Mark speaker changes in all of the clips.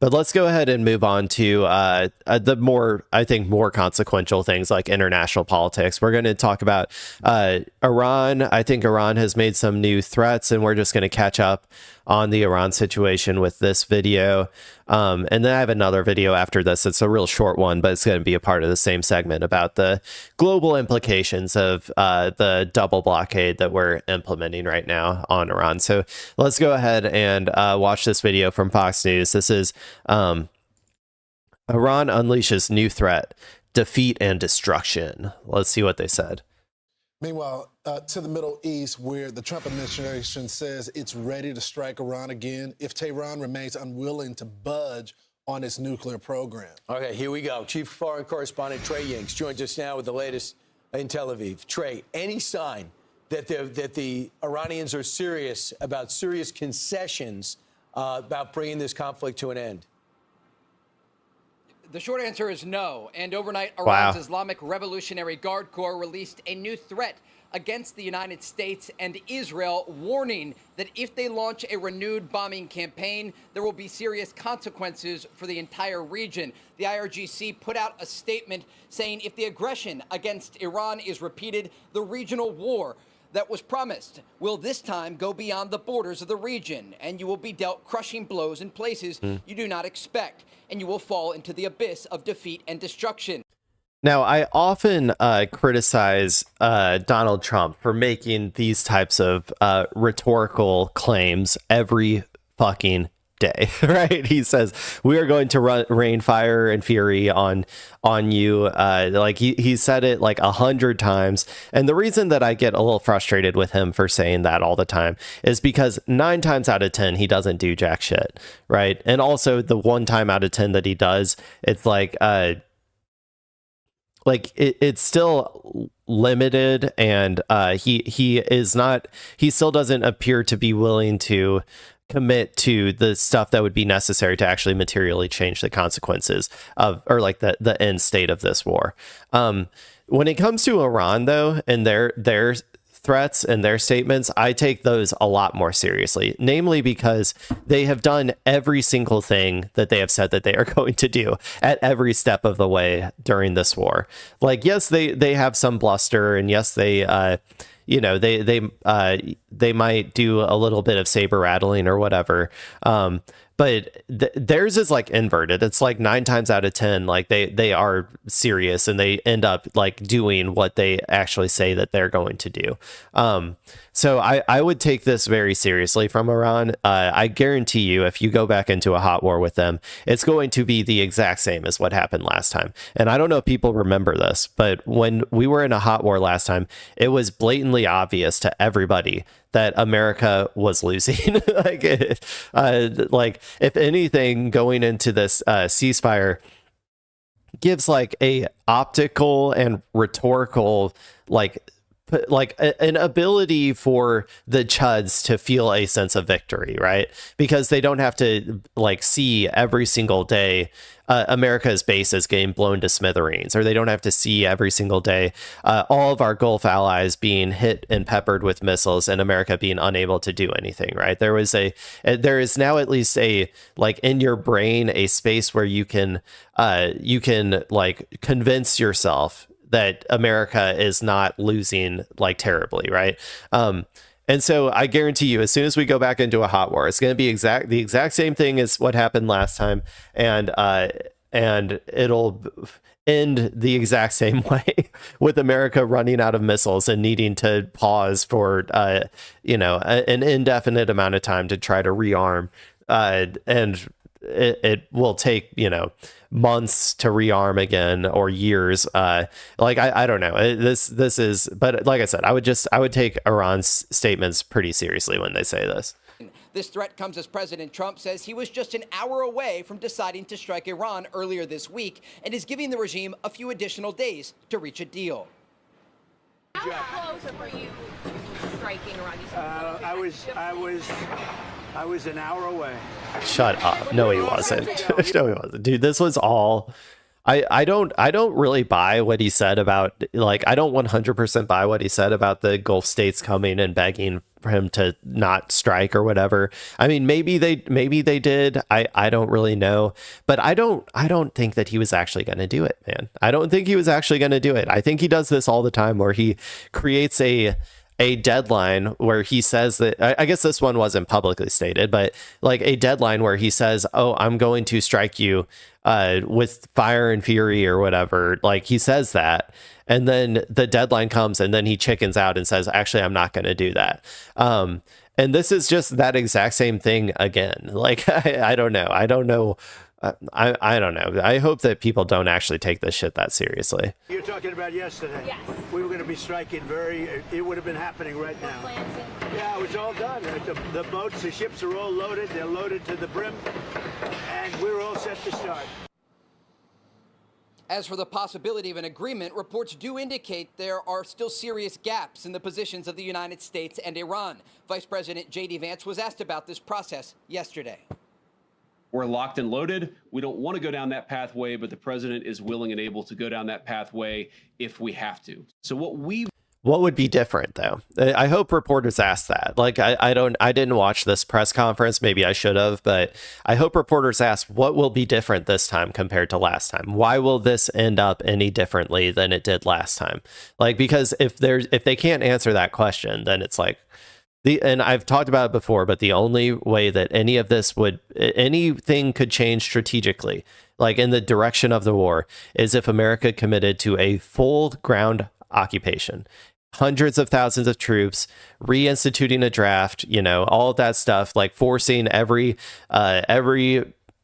Speaker 1: But let's go ahead and move on to the more, I think, more consequential things like international politics. We're going to talk about Iran. I think Iran has made some new threats, and we're just going to catch up on the Iran situation with this video. And then I have another video after this. It's a real short one, but it's going to be a part of the same segment about the global implications of the double blockade that we're implementing right now on Iran. So let's go ahead and watch this video from Fox News. This is Iran unleashes new threat, defeat and destruction. Let's see what they said.
Speaker 2: Meanwhile, to the Middle East, where the Trump administration says it's ready to strike Iran again if Tehran remains unwilling to budge on its nuclear program.
Speaker 3: Okay, here we go. Chief Foreign Correspondent Trey Yingst joins us now with the latest in Tel Aviv. Trey, any sign that the Iranians are serious about serious concessions about bringing this conflict to an end?
Speaker 4: The short answer is no. And overnight, Iran's Islamic Revolutionary Guard Corps released a new threat against the United States and Israel, warning that if they launch a renewed bombing campaign, there will be serious consequences for the entire region. The IRGC put out a statement saying if the aggression against Iran is repeated, the regional war that was promised will this time go beyond the borders of the region, and you will be dealt crushing blows in places you do not expect, and you will fall into the abyss of defeat and destruction.
Speaker 1: Now, I often criticize Donald Trump for making these types of rhetorical claims every fucking day, right? He says we are going to rain fire and fury on you. Like he said it like 100 times. And the reason that I get a little frustrated with him for saying that all the time is because 9 times out of 10 he doesn't do jack shit, right? And also the 1 time out of 10 that he does, it's like it's still limited, and he still doesn't appear to be willing to commit to the stuff that would be necessary to actually materially change the consequences of, or like the end state of this war. When it comes to Iran, though, and their threats and their statements, I take those a lot more seriously, namely because they have done every single thing that they have said that they are going to do at every step of the way during this war. Like, yes, they have some bluster, and yes, they might do a little bit of saber rattling or whatever. But theirs is like inverted. It's like 9 times out of 10, like they are serious, and they end up like doing what they actually say that they're going to do. So I would take this very seriously from Iran. I guarantee you, if you go back into a hot war with them, it's going to be the exact same as what happened last time. And I don't know if people remember this, but when we were in a hot war last time, it was blatantly obvious to everybody that America was losing. like if anything, going into this ceasefire gives like a optical and rhetorical an ability for the chuds to feel a sense of victory, right? Because they don't have to like see every single day America's bases getting blown to smithereens, or they don't have to see every single day all of our Gulf allies being hit and peppered with missiles and America being unable to do anything, right? There is now at least a, like, in your brain, a space where you can like convince yourself that America is not losing like terribly, right? And so I guarantee you, as soon as we go back into a hot war, it's going to be the exact same thing as what happened last time, and it'll end the exact same way, with America running out of missiles and needing to pause for an indefinite amount of time to try to rearm, and it will take months to rearm again, or years. I don't know. This is, but like I said, I would take Iran's statements pretty seriously when they say this.
Speaker 4: This threat comes as President Trump says he was just an hour away from deciding to strike Iran earlier this week, and is giving the regime a few additional days to reach a deal.
Speaker 5: How close were you to striking Iran?
Speaker 6: I was an hour away.
Speaker 1: Shut up. No, he wasn't. No, he wasn't. Dude, this was all I don't really buy what he said about, like, I don't 100% buy what he said about the Gulf states coming and begging for him to not strike or whatever. I mean, maybe they did. I don't really know, but I don't think that he was actually going to do it, man. I don't think he was actually going to do it. I think he does this all the time where he creates a deadline where he says that, I guess this one wasn't publicly stated, but like a deadline where he says, oh, I'm going to strike you with fire and fury or whatever. Like he says that, and then the deadline comes and then he chickens out and says, actually, I'm not going to do that. And this is just that exact same thing again. Like, I don't know. I don't know. I don't know. I hope that people don't actually take this shit that seriously.
Speaker 6: You're talking about yesterday.
Speaker 5: Yes.
Speaker 6: We were going to be striking it would have been happening right now. Yeah, it was all done. The boats, the ships are all loaded. They're loaded to the brim. And we're all set to start.
Speaker 4: As for the possibility of an agreement, reports do indicate there are still serious gaps in the positions of the United States and Iran. Vice President J.D. Vance was asked about this process yesterday.
Speaker 7: We're locked and loaded. We don't want to go down that pathway, but the president is willing and able to go down that pathway if we have to. So what
Speaker 1: would be different, though? I hope reporters ask that. Like, I didn't watch this press conference. Maybe I should have, but I hope reporters ask what will be different this time compared to last time. Why will this end up any differently than it did last time? Like, because if they can't answer that question, then it's like, and I've talked about it before, but the only way that anything could change strategically, like in the direction of the war, is if America committed to a full ground occupation. Hundreds of thousands of troops, reinstituting a draft, all of that stuff, like forcing every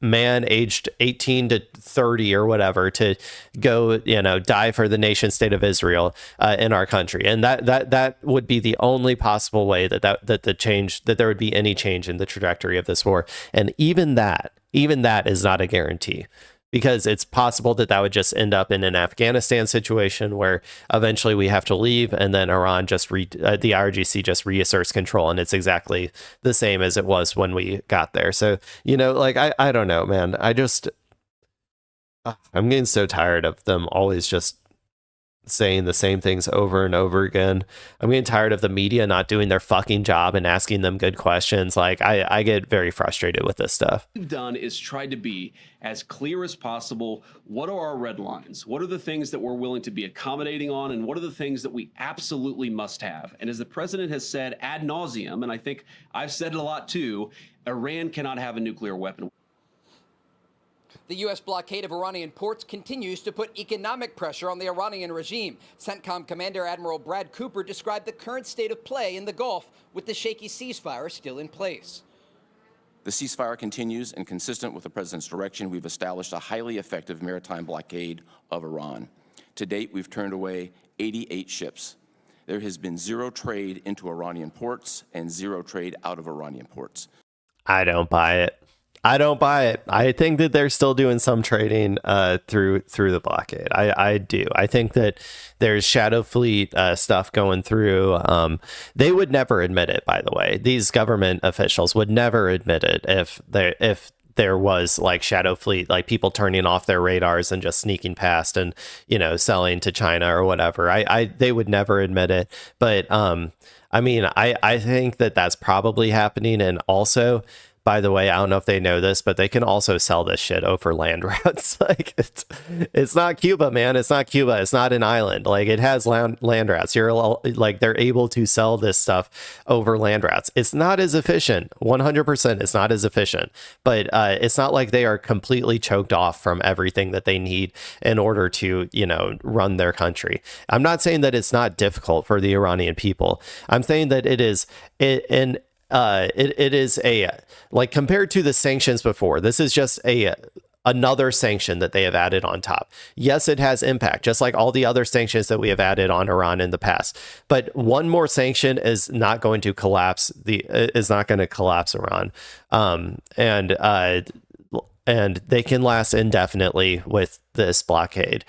Speaker 1: man aged 18 to 30 or whatever to go, die for the nation state of Israel in our country. And that would be the only possible way that there would be any change in the trajectory of this war. And even that is not a guarantee, because it's possible that would just end up in an Afghanistan situation where eventually we have to leave, and then Iran the IRGC just reasserts control, and it's exactly the same as it was when we got there. So, I don't know, man. I'm getting so tired of them always just saying the same things over and over again. I'm getting tired of the media not doing their fucking job and asking them good questions. Like, I get very frustrated with this stuff.
Speaker 7: What we've done is tried to be as clear as possible. What are our red lines? What are the things that we're willing to be accommodating on? And what are the things that we absolutely must have? And as the president has said ad nauseum, and I think I've said it a lot too, Iran cannot have a nuclear weapon.
Speaker 4: The U.S. blockade of Iranian ports continues to put economic pressure on the Iranian regime. CENTCOM Commander Admiral Brad Cooper described the current state of play in the Gulf with the shaky ceasefire still in place.
Speaker 8: The ceasefire continues, and consistent with the president's direction, we've established a highly effective maritime blockade of Iran. To date, we've turned away 88 ships. There has been zero trade into Iranian ports and zero trade out of Iranian ports.
Speaker 1: I don't buy it. I think that they're still doing some trading through the blockade. I do. I think that there's shadow fleet stuff going through. They would never admit it, by the way. These government officials would never admit it if there was like shadow fleet, like people turning off their radars and just sneaking past and selling to China or whatever. They would never admit it. But I mean, I think that that's probably happening. And also, by the way, I don't know if they know this, but they can also sell this shit over land routes. Like, it's not Cuba, man. It's not Cuba. It's not an island. Like, it has land routes. They're able to sell this stuff over land routes. It's not as efficient. 100%. It's not as efficient. But it's not like they are completely choked off from everything that they need in order to, run their country. I'm not saying that it's not difficult for the Iranian people. I'm saying that it is compared to the sanctions before, this is just another sanction that they have added on top. Yes, it has impact, just like all the other sanctions that we have added on Iran in the past. But one more sanction is not going to collapse Iran. and they can last indefinitely with this blockade.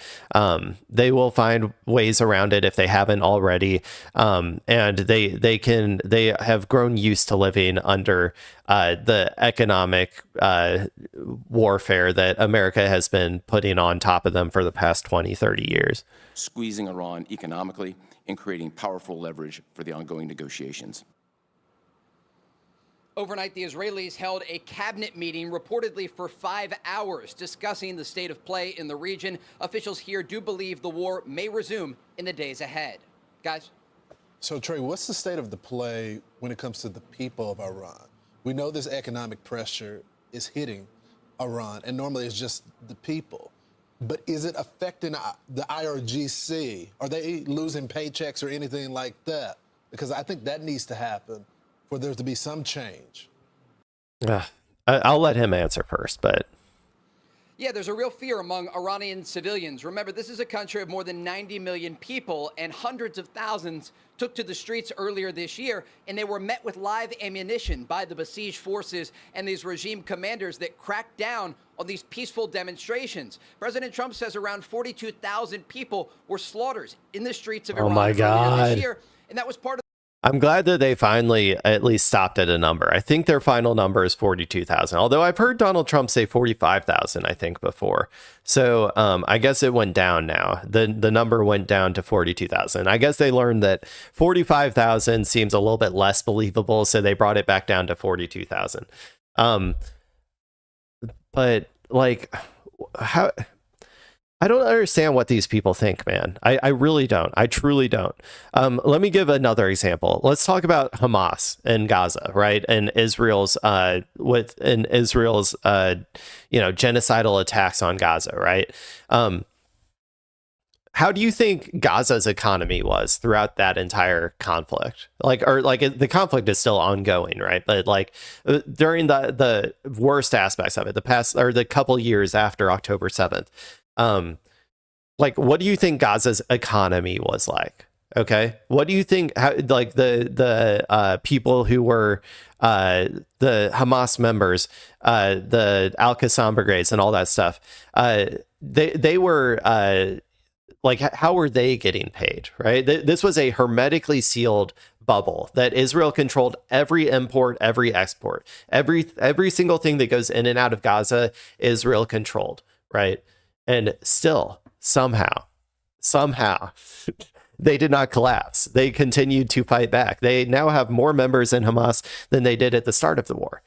Speaker 1: They will find ways around it if they haven't already, and they have grown used to living under the economic warfare that America has been putting on top of them for the past 20, 30 years.
Speaker 8: Squeezing Iran economically and creating powerful leverage for the ongoing negotiations.
Speaker 4: Overnight, the Israelis held a cabinet meeting reportedly for 5 hours discussing the state of play in the region. Officials here do believe the war may resume in the days ahead. Guys?
Speaker 2: So, Trey, what's the state of the play when it comes to the people of Iran? We know this economic pressure is hitting Iran, and normally it's just the people. But is it affecting the IRGC? Are they losing paychecks or anything like that? Because I think that needs to happen for there to be some change.
Speaker 1: I'll let him answer first, but...
Speaker 4: Yeah, there's a real fear among Iranian civilians. Remember, this is a country of more than 90 million people, and hundreds of thousands took to the streets earlier this year, and they were met with live ammunition by the besieged forces and these regime commanders that cracked down on these peaceful demonstrations. President Trump says around 42,000 people were slaughtered in the streets of Iran earlier this year, and that was part of...
Speaker 1: I'm glad that they finally at least stopped at a number. I think their final number is 42,000, although I've heard Donald Trump say 45,000, I think, before. So I guess it went down now. The number went down to 42,000. I guess they learned that 45,000 seems a little bit less believable, so they brought it back down to 42,000. But, like, how... I don't understand what these people think, man. I really don't. I truly don't. Let me give another example. Let's talk about Hamas in Gaza, right? And Israel's genocidal attacks on Gaza, right? How do you think Gaza's economy was throughout that entire conflict? The conflict is still ongoing, right? But during the worst aspects of it, the couple years after October 7th, what do you think Gaza's economy was like? Okay, what do you think? The people who were the Hamas members, the Al Qassam brigades, and all that stuff, they were how were they getting paid? Right, this was a hermetically sealed bubble that Israel controlled every import, every export, every single thing that goes in and out of Gaza. Israel controlled, right? And still, somehow, they did not collapse. They continued to fight back. They now have more members in Hamas than they did at the start of the war.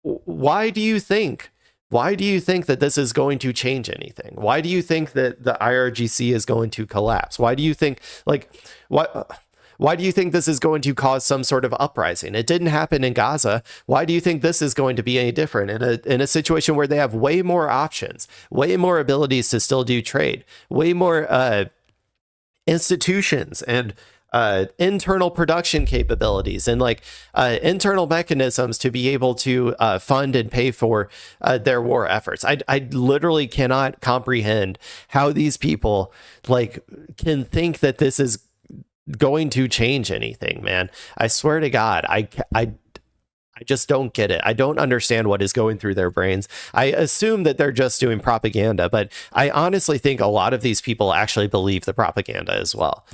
Speaker 1: Why do you think that this is going to change anything? Why do you think that the IRGC is going to collapse? Why do you think, why do you think this is going to cause some sort of uprising? It didn't happen in Gaza. Why do you think this is going to be any different in a situation where they have way more options, way more abilities to still do trade, way more institutions and internal production capabilities and internal mechanisms to be able to fund and pay for their war efforts? I literally cannot comprehend how these people can think that this is going to change anything, man. I swear to God, I just don't get it. I don't understand what is going through their brains. I assume that they're just doing propaganda, but I honestly think a lot of these people actually believe the propaganda as well.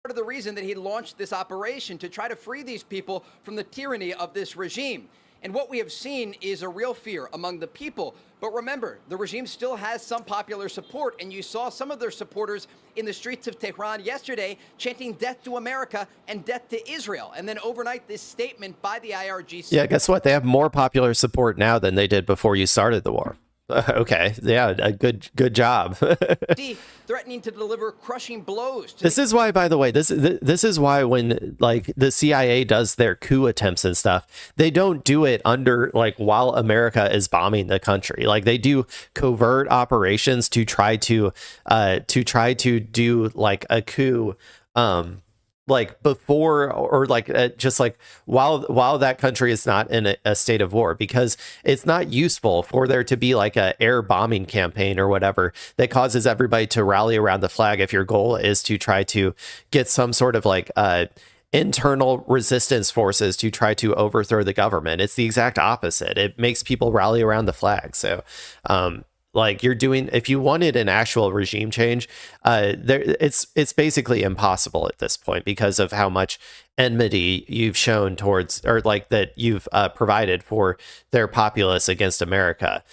Speaker 4: Part of the reason that he launched this operation to try to free these people from the tyranny of this regime. And what we have seen is a real fear among the people. But remember, the regime still has some popular support, and you saw some of their supporters in the streets of Tehran yesterday chanting death to America and death to Israel. And then overnight, this statement by the IRGC.
Speaker 1: Yeah, guess what? They have more popular support now than they did before you started the war. Okay, yeah, a good job.
Speaker 4: Threatening to deliver crushing blows.
Speaker 1: This is why, by the way, this is why when the CIA does their coup attempts and stuff, they don't do it under while America is bombing the country. They do covert operations to try to do a coup. Before or while that country is not in a state of war, because it's not useful for there to be a air bombing campaign or whatever that causes everybody to rally around the flag if your goal is to try to get some sort of internal resistance forces to try to overthrow the government. It's the exact opposite. It makes people rally around the flag. So, like you're doing, if you wanted an actual regime change, it's basically impossible at this point because of how much enmity you've shown towards, or like that you've provided for their populace against America.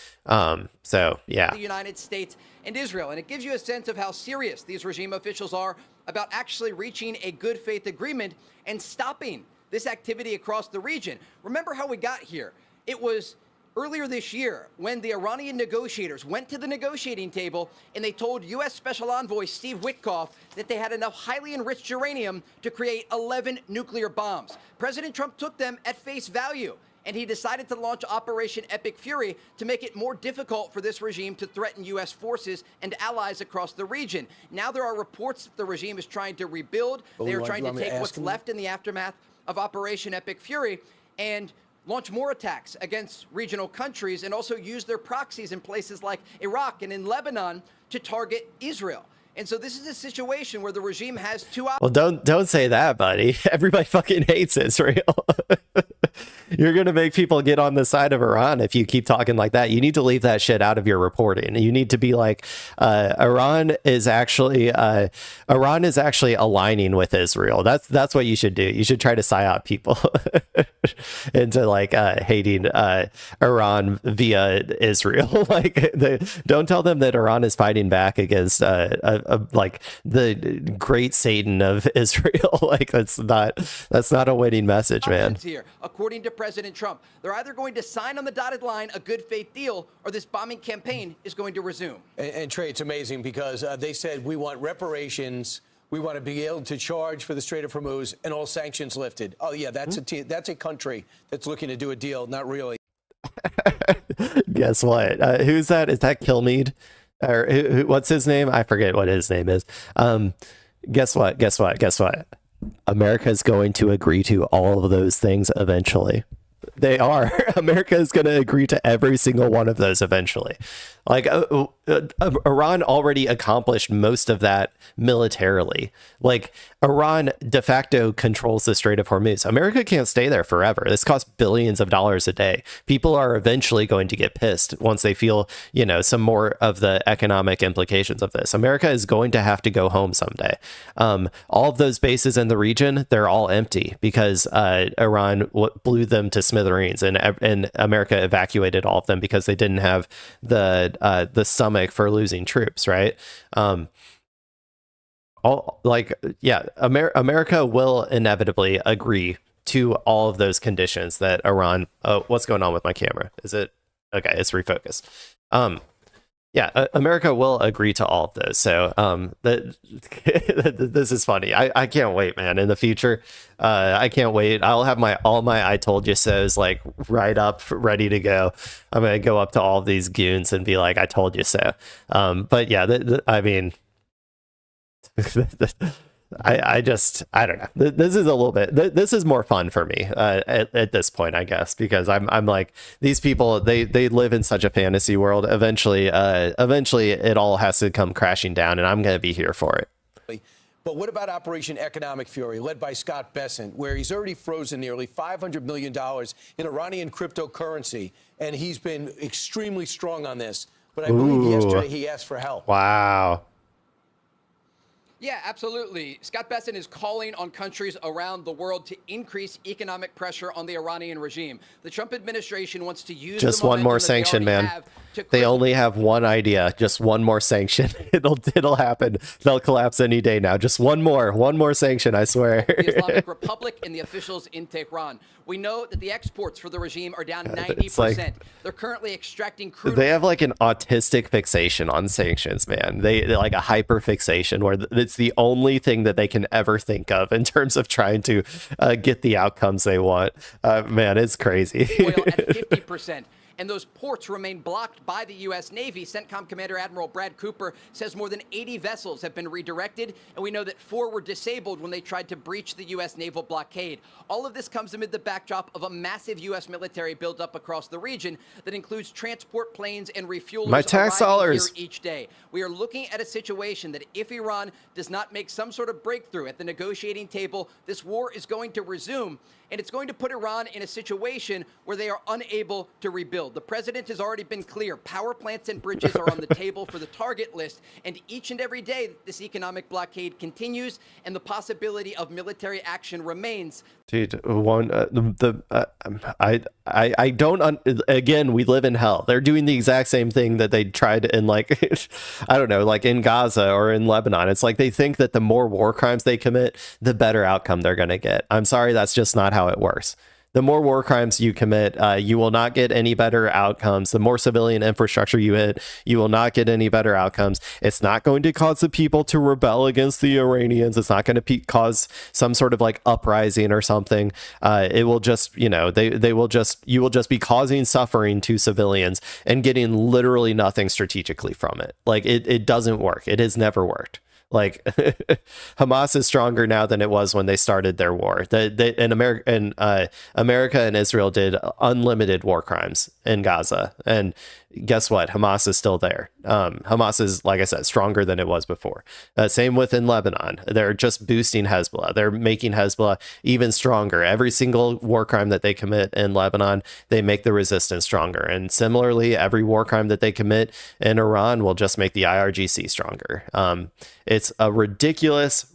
Speaker 1: So yeah,
Speaker 4: the United States and Israel, and it gives you a sense of how serious these regime officials are about actually reaching a good faith agreement and stopping this activity across the region. Remember how we got here? It was earlier this year when the Iranian negotiators went to the negotiating table and they told U.S. Special Envoy Steve Witkoff that they had enough highly enriched uranium to create 11 nuclear bombs. President Trump took them at face value, and he decided to launch Operation Epic Fury to make it more difficult for this regime to threaten U.S. forces and allies across the region. Now there are reports that the regime is trying to rebuild. They are trying to take what's left in the aftermath of Operation Epic Fury and launch more attacks against regional countries, and also use their proxies in places like Iraq and in Lebanon to target Israel. And so this is a situation where the regime has two options.
Speaker 1: Well, don't say that, buddy. Everybody fucking hates Israel. You're going to make people get on the side of Iran if you keep talking like that. You need to leave that shit out of your reporting. You need to be like, Iran is actually aligning with Israel. That's what you should do. You should try to psyop people into like hating Iran via Israel. Like, don't tell them that Iran is fighting back against like the great Satan of Israel. Like that's not a winning message, man.
Speaker 4: Here, according to President Trump, they're either going to sign on the dotted line a good faith deal, or this bombing campaign is going to resume.
Speaker 3: And Trey, it's amazing because they said we want reparations. We want to be able to charge for the Strait of Hormuz and all sanctions lifted. Oh yeah, that's a country that's looking to do a deal. Not really.
Speaker 1: Guess what? Who's that? Is that Kilmeade? Or what's his name? I forget what his name is. Guess what? America is going to agree to all of those things eventually. They are. America is going to agree to every single one of those eventually. Like Iran already accomplished most of that militarily. Like Iran de facto controls the Strait of Hormuz. America can't stay there forever. This costs billions of dollars a day. People are eventually going to get pissed once they feel, some more of the economic implications of this. America is going to have to go home someday. All of those bases in the region, they're all empty because Iran blew them to smithereens, and America evacuated all of them because they didn't have the stomach for losing troops, right? America will inevitably agree to all of those conditions that Iran. Oh, what's going on with my camera? Is it okay? It's refocused. America will agree to all of those. So this is funny. I can't wait, man. In the future, I can't wait. I'll have all my I told you so's like right up, ready to go. I'm gonna go up to all of these goons and be like, I told you so. But yeah, I mean, I don't know. This is a little bit. This is more fun for me at this point, I guess, because I'm like, these people, they live in such a fantasy world. Eventually, it all has to come crashing down, and I'm gonna be here for it.
Speaker 3: But what about Operation Economic Fury, led by Scott Bessent, where he's already frozen nearly $500 million in Iranian cryptocurrency, and he's been extremely strong on this. But I believe yesterday he asked for help.
Speaker 1: Wow.
Speaker 4: Yeah, absolutely. Scott Bessent is calling on countries around the world to increase economic pressure on the Iranian regime. The Trump administration wants to use
Speaker 1: just one more sanction, man. They only have one idea, just one more sanction. It'll happen. They'll collapse any day now. Just one more sanction, I swear.
Speaker 4: The Islamic Republic and the officials in Tehran. We know that the exports for the regime are down 90%. They're currently extracting crude.
Speaker 1: They have like an autistic fixation on sanctions, man. They like a hyper fixation where it's the only thing that they can ever think of in terms of trying to get the outcomes they want. Man, it's crazy.
Speaker 4: Oil at 50%. and those ports remain blocked by the U.S. Navy. CENTCOM Commander Admiral Brad Cooper says more than 80 vessels have been redirected, and we know that 4 were disabled when they tried to breach the U.S. naval blockade. All of this comes amid the backdrop of a massive U.S. military buildup across the region that includes transport planes and refuelers
Speaker 1: My tax
Speaker 4: arriving
Speaker 1: dollars.
Speaker 4: here each day. We are looking at a situation that if Iran does not make some sort of breakthrough at the negotiating table, this war is going to resume, and it's going to put Iran in a situation where they are unable to rebuild. The president has already been clear. Power plants and bridges are on the table for the target list, and each and every day this economic blockade continues and the possibility of military action remains.
Speaker 1: Dude, I don't, again, we live in hell. They're doing the exact same thing that they tried in, like, I don't know, like in Gaza or in Lebanon. It's like they think that the more war crimes they commit, the better outcome they're going to get. I'm sorry, that's just not how it works. The more war crimes you commit, you will not get any better outcomes. The more civilian infrastructure you hit, you will not get any better outcomes. It's not going to cause the people to rebel against the Iranians. It's not going to cause some sort of like uprising or something. It will just, you know, you will just be causing suffering to civilians and getting literally nothing strategically from it. Like it doesn't work. It has never worked. Like Hamas is stronger now than it was when they started their war. America and Israel did unlimited war crimes in Gaza, and guess what? Hamas is still there. Hamas is, like I said, stronger than it was before. Same with in Lebanon. They're just boosting Hezbollah. They're making Hezbollah even stronger. Every single war crime that they commit in Lebanon, they make the resistance stronger. And similarly, every war crime that they commit in Iran will just make the IRGC stronger. It's a ridiculous.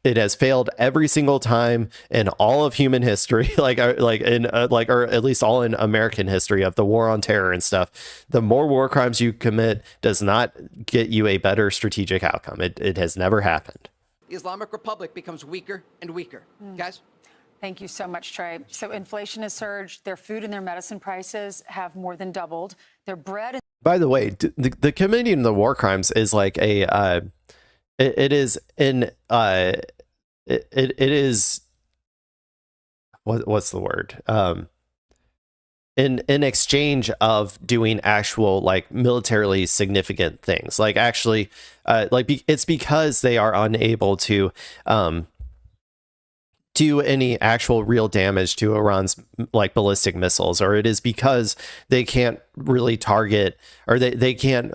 Speaker 1: It has failed every single time in all of human history, or at least all in American history of the war on terror and stuff. The more war crimes you commit does not get you a better strategic outcome. It has never happened.
Speaker 4: The Islamic Republic becomes weaker and weaker. Guys?
Speaker 9: Thank you so much, Trey. So inflation has surged. Their food and their medicine prices have more than doubled. Their bread.
Speaker 1: By the way, the Committee on the War Crimes is like a. It is what's the word? In exchange of doing actual like militarily significant things, like actually, it's because they are unable to do any actual real damage to Iran's like ballistic missiles, or it is because they can't really target, or they can't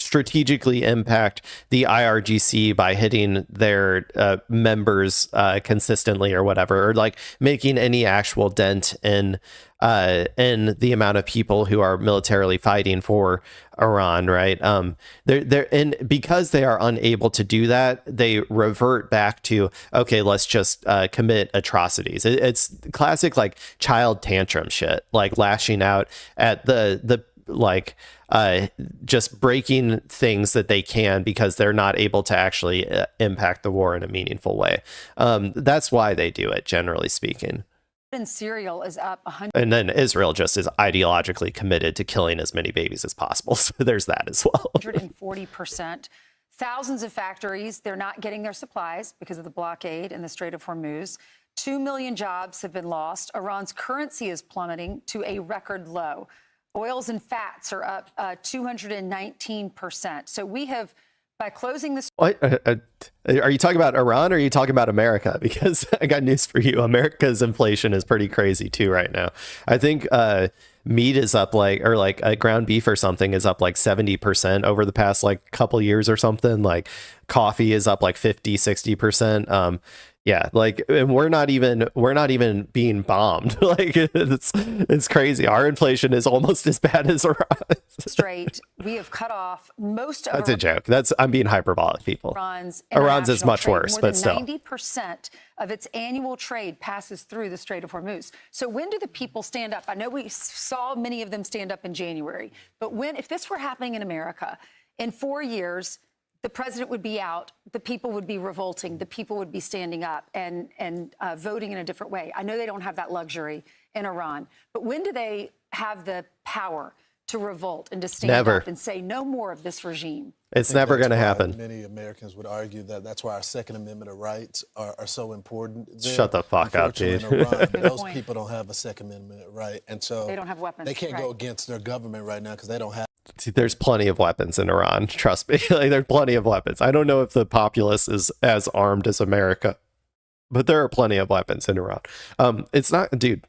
Speaker 1: strategically impact the IRGC by hitting their members consistently or whatever, or like making any actual dent in the amount of people who are militarily fighting for Iran, right? Because they are unable to do that, they revert back to, okay, let's just commit atrocities. It's classic like child tantrum shit, like lashing out at the just breaking things that they can because they're not able to actually impact the war in a meaningful way. That's why they do it, generally speaking.
Speaker 9: And cereal is up 100.
Speaker 1: And then Israel just is ideologically committed to killing as many babies as possible. So there's that as well.
Speaker 9: 140%. Thousands of factories, they're not getting their supplies because of the blockade in the Strait of Hormuz. 2 million jobs have been lost. Iran's currency is plummeting to a record low. Oils and fats are up 219%. So we have, by closing this...
Speaker 1: What? Are you talking about Iran or are you talking about America? Because I got news for you. America's inflation is pretty crazy too right now. I think meat is up ground beef or something is up like 70% over the past like couple years or something. Like coffee is up like 50-60%. Yeah, like, and we're not even being bombed. Like it's crazy. Our inflation is almost as bad as Iran.
Speaker 9: Straight, we have cut off most of.
Speaker 1: That's a joke. I'm being hyperbolic, people. Iran's is much worse, but still.
Speaker 9: 90% of its annual trade passes through the Strait of Hormuz. So when do the people stand up? I know we saw many of them stand up in January, but if this were happening in America, in 4 years, the president would be out, the people would be revolting, the people would be standing up and voting in a different way. I know they don't have that luxury in Iran, but when do they have the power to revolt and to stand
Speaker 1: Never.
Speaker 9: up and say no more of this regime?
Speaker 1: It's never going to
Speaker 2: That's why
Speaker 1: happen.
Speaker 2: Many Americans would argue that that's why our Second Amendment of rights are so important. There.
Speaker 1: Shut the fuck up, dude.
Speaker 2: Unfortunately, in Iran, those
Speaker 9: point.
Speaker 2: people don't have a Second Amendment right, and so
Speaker 9: They don't have weapons,
Speaker 2: They can't
Speaker 9: right.
Speaker 2: go against their government right now because they don't have.
Speaker 1: See, there's plenty of weapons in Iran. Trust me. Like, there's plenty of weapons. I don't know if the populace is as armed as America, but there are plenty of weapons in Iran. It's not, dude.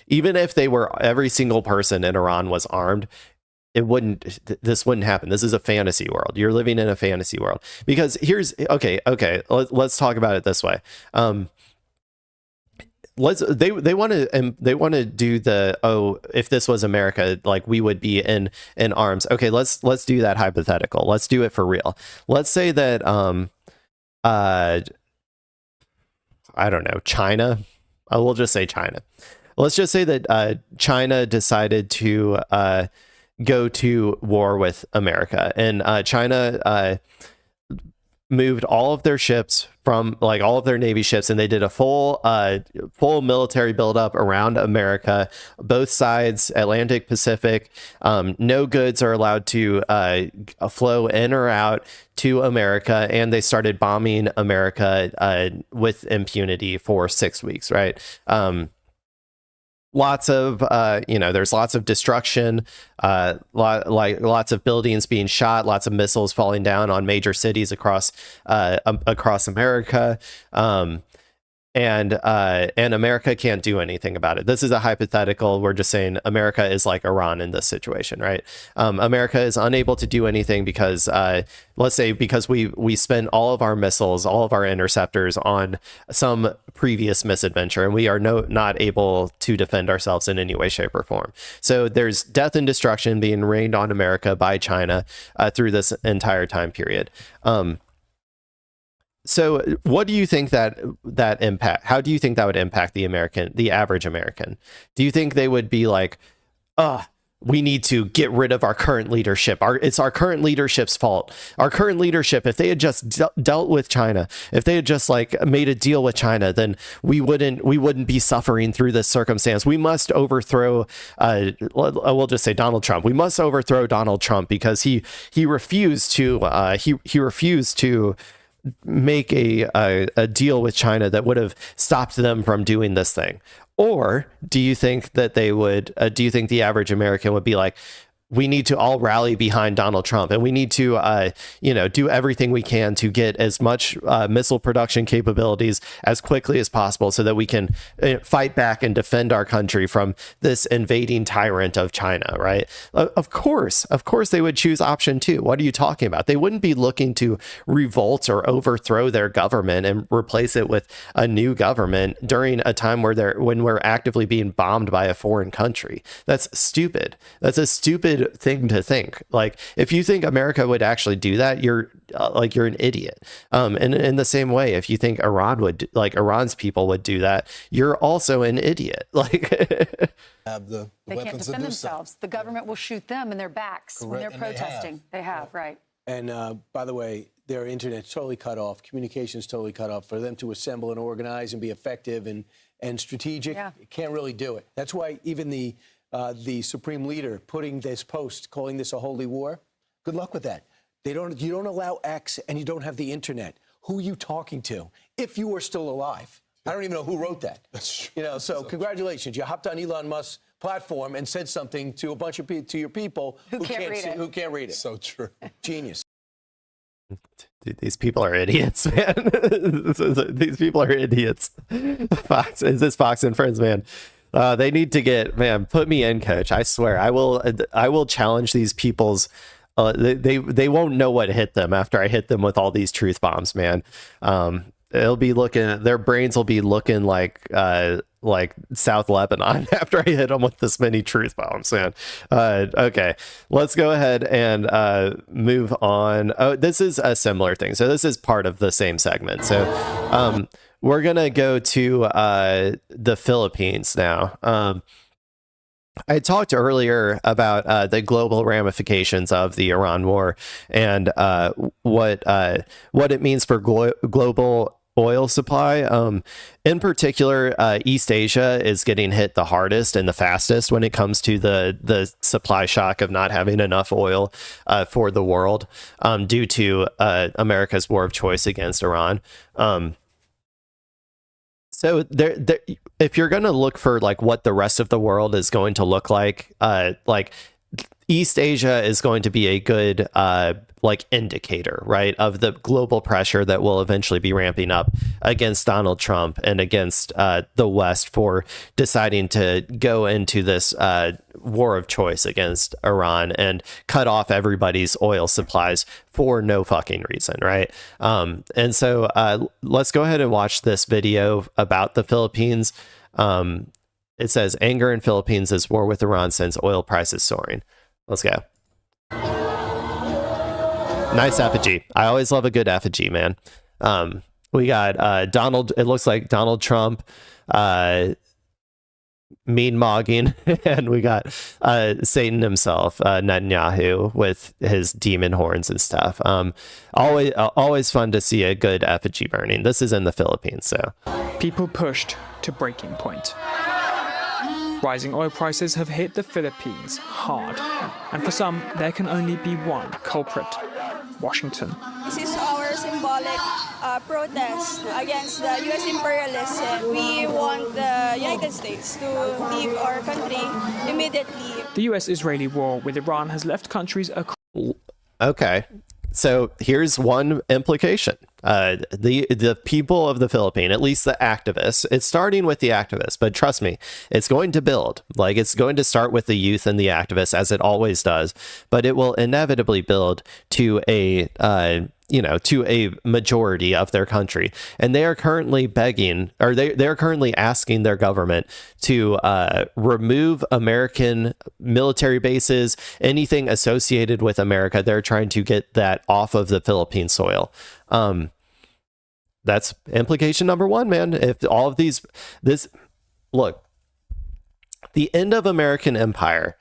Speaker 1: Even if they were, every single person in Iran was armed, this wouldn't happen. This is a fantasy world. You're living in a fantasy world. Because here's, okay, let's talk about it this way. They want to do the, if this was America, like we would be in arms. Okay, let's do that hypothetical. Let's do it for real. Let's say that I don't know, China. We'll just say China. Let's just say that China decided to go to war with America, and China moved all of their ships from, like, all of their Navy ships, and they did a full military buildup around America, both sides, Atlantic, Pacific. No goods are allowed to flow in or out to America, and they started bombing America with impunity for 6 weeks, right? Lots of there's lots of destruction, lots of buildings being shot, lots of missiles falling down on major cities across America, and America can't do anything about it. This is a hypothetical. We're just saying America is like Iran in this situation, right? America is unable to do anything because, let's say, because we spent all of our missiles, all of our interceptors on some previous misadventure, and we are not able to defend ourselves in any way, shape, or form. So there's death and destruction being rained on America by China through this entire time period. So what do you think that impact? How do you think that would impact the average American? Do you think they would be like, we need to get rid of our current leadership. It's our current leadership's fault. Our current leadership, if they had just dealt with China, if they had just like made a deal with China, then we wouldn't be suffering through this circumstance. We must overthrow, we'll just say Donald Trump. We must overthrow Donald Trump because he refused to, he refused to make a deal with China that would have stopped them from doing this thing? Or do you think that they would, do you think the average American would be like, we need to all rally behind Donald Trump, and we need to, do everything we can to get as much missile production capabilities as quickly as possible so that we can fight back and defend our country from this invading tyrant of China, right? Of course they would choose option 2. What are you talking about? They wouldn't be looking to revolt or overthrow their government and replace it with a new government during a time when we're actively being bombed by a foreign country. That's stupid. That's a stupid thing to think. Like, if you think America would actually do that, you're an idiot. And in the same way, if you think Iran's people would do that, you're also an idiot. Like,
Speaker 2: have the
Speaker 9: they
Speaker 2: weapons
Speaker 9: can't
Speaker 2: to
Speaker 9: defend
Speaker 2: do
Speaker 9: themselves.
Speaker 2: So.
Speaker 9: The government will shoot them in their backs when they're
Speaker 2: Correct, and
Speaker 9: protesting. They have, right.
Speaker 3: And by the way, their internet's totally cut off, communication's totally cut off. For them to assemble and organize and be effective and strategic, can't really do it. That's why even the supreme leader putting this post, calling this a holy war, good luck with that. You don't allow X, and you don't have the internet. Who are you talking to if you are still alive? I don't even know who wrote that.
Speaker 2: That's true.
Speaker 3: So congratulations. You hopped on Elon Musk's platform and said something to a bunch of to your people who can't read it.
Speaker 2: So true.
Speaker 3: Genius.
Speaker 1: Dude, these people are idiots, man. These people are idiots. Fox and Friends, man. They need to put me in, coach. I swear, I will challenge these people's. They won't know what hit them after I hit them with all these truth bombs, man. Their brains will be looking like South Lebanon after I hit them with this many truth bombs, man. Okay, let's go ahead and move on. Oh, this is a similar thing. So this is part of the same segment. So we're going to go to the Philippines now. I talked earlier about the global ramifications of the Iran war and what it means for global oil supply. In particular, East Asia is getting hit the hardest and the fastest when it comes to the supply shock of not having enough oil for the world due to America's war of choice against Iran. So if you're going to look for like what the rest of the world is going to look like East Asia is going to be a good like indicator, right, of the global pressure that will eventually be ramping up against Donald Trump and against the West for deciding to go into this war of choice against Iran and cut off everybody's oil supplies for no fucking reason, right? And so let's go ahead and watch this video about the Philippines. It says, anger in Philippines as war with Iran sends oil prices soaring. Let's go. Nice effigy. I always love a good effigy, man. We got Donald. It looks like Donald Trump mean-mogging, and we got Satan himself, Netanyahu, with his demon horns and stuff. Always fun to see a good effigy burning. This is in the Philippines, so.
Speaker 10: People pushed to breaking point. Rising oil prices have hit the Philippines hard, and for some, there can only be one culprit: Washington.
Speaker 5: This is our symbolic protest against the U.S. imperialism. We want the United States to leave our country immediately.
Speaker 10: The U.S.-Israeli war with Iran has left countries across...
Speaker 1: Okay, so here's one implication. The people of the Philippines, at least the activists, it's starting with the activists, but trust me, it's going to build. Like, it's going to start with the youth and the activists, as it always does, but it will inevitably build to a to a majority of their country. And they are currently begging, or they're currently asking their government to remove American military bases, anything associated with America. They're trying to get that off of the Philippine soil. That's implication number one, man. If all of look, the end of American empire,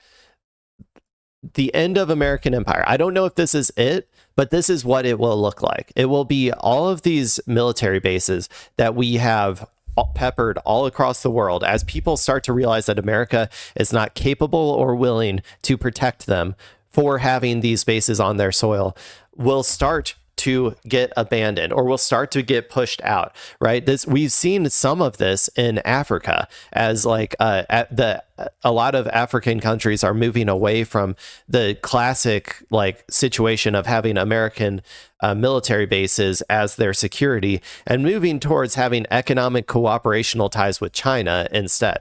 Speaker 1: I don't know if this is it, but this is what it will look like. It will be all of these military bases that we have peppered all across the world as people start to realize that America is not capable or willing to protect them for having these bases on their soil, will start to get abandoned or will start to get pushed out, right? We've seen some of this in Africa as like a lot of African countries are moving away from the classic like situation of having American military bases as their security and moving towards having economic cooperational ties with China instead.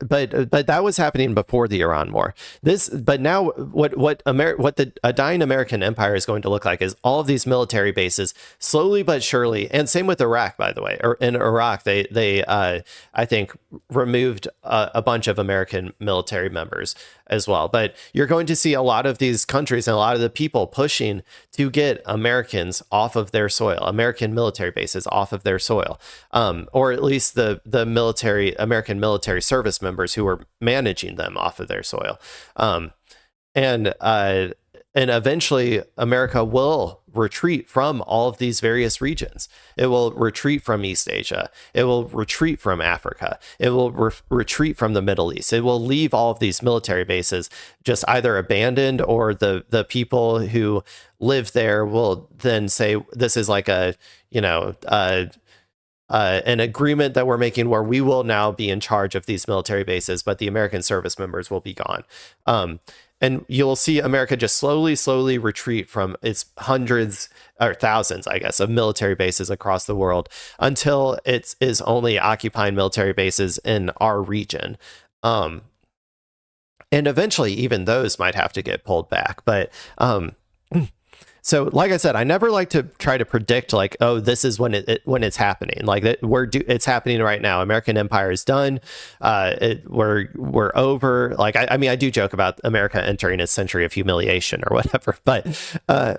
Speaker 1: But that was happening before the Iran war. But now what a dying American empire is going to look like is all of these military bases slowly but surely, and same with Iraq, by the way. Or in Iraq, they I think removed a bunch of American military members as well. But you're going to see a lot of these countries and a lot of the people pushing to get Americans off of their soil, American military bases off of their soil, or at least the American military service members who are managing them off of their soil. And eventually America will retreat from all of these various regions. It will retreat from East Asia. It will retreat from Africa. It will retreat from the Middle East. It will leave all of these military bases just either abandoned, or the people who live there will then say, this is like an agreement that we're making where we will now be in charge of these military bases, but the American service members will be gone. And you'll see America just slowly retreat from its hundreds or thousands, I guess, of military bases across the world until it is only occupying military bases in our region. And eventually even those might have to get pulled back. But so, like I said, I never like to try to predict like, oh, this is when it's happening. Like it's happening right now. American empire is done. We're over. Like I mean, I do joke about America entering its century of humiliation or whatever. But I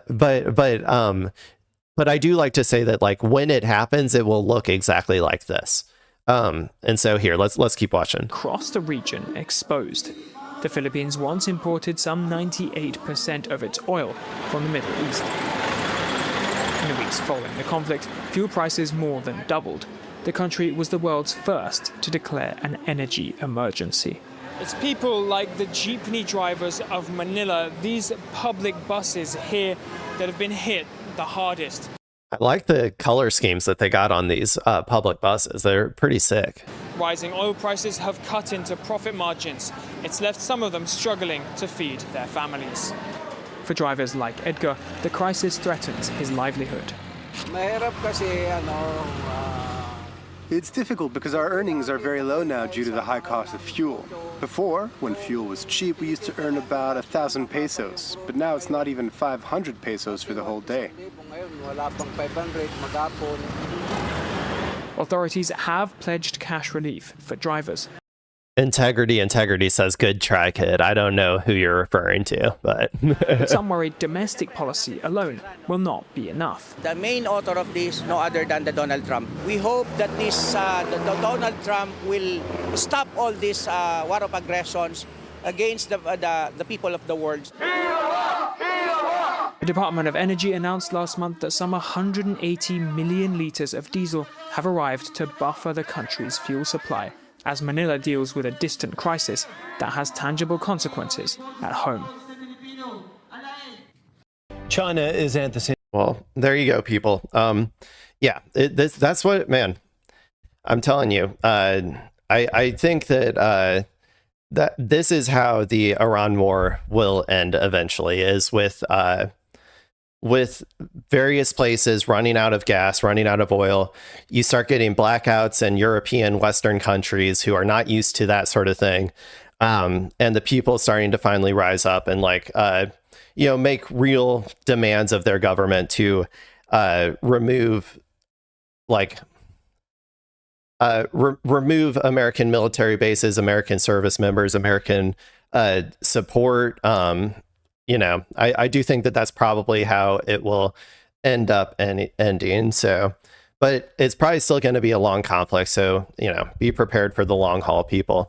Speaker 1: do like to say that like when it happens, it will look exactly like this. And so here, let's keep watching.
Speaker 10: Across the region exposed. The Philippines once imported some 98% of its oil from the Middle East. the weeks following the conflict, fuel prices more than doubled. The country was the world's first to declare an energy emergency. It's people like the jeepney drivers of Manila, these public buses here, that have been hit the hardest.
Speaker 1: I like the color schemes that they got on these public buses. They're pretty sick.
Speaker 10: Rising oil prices have cut into profit margins. It's left some of them struggling to feed their families. For drivers like Edgar, the crisis threatens his livelihood.
Speaker 11: It's difficult because our earnings are very low now due to the high cost of fuel. Before, when fuel was cheap, we used to earn about 1,000 pesos, but now it's not even 500 pesos for the whole day.
Speaker 10: Authorities have pledged cash relief for drivers.
Speaker 1: Integrity says, good try, kid. I don't know who you're referring to, but...
Speaker 10: But some worry domestic policy alone will not be enough.
Speaker 12: The main author of this, no other than the Donald Trump. We hope that this the Donald Trump will stop all these war of aggressions against the people of the world.
Speaker 10: The Department of Energy announced last month that some 180 million litres of diesel have arrived to buffer the country's fuel supply, as Manila deals with a distant crisis that has tangible consequences at home.
Speaker 13: China is at the same.
Speaker 1: Well, there you go, people. Yeah, that's what, man, I'm telling you. I think that that this is how the Iran war will end eventually, is with various places running out of gas, running out of oil. You start getting blackouts in European Western countries who are not used to that sort of thing. And the people starting to finally rise up and make real demands of their government to remove American military bases, American service members, American support. I do think that that's probably how it will end up ending. So, but it's probably still going to be a long conflict. So, be prepared for the long haul, people.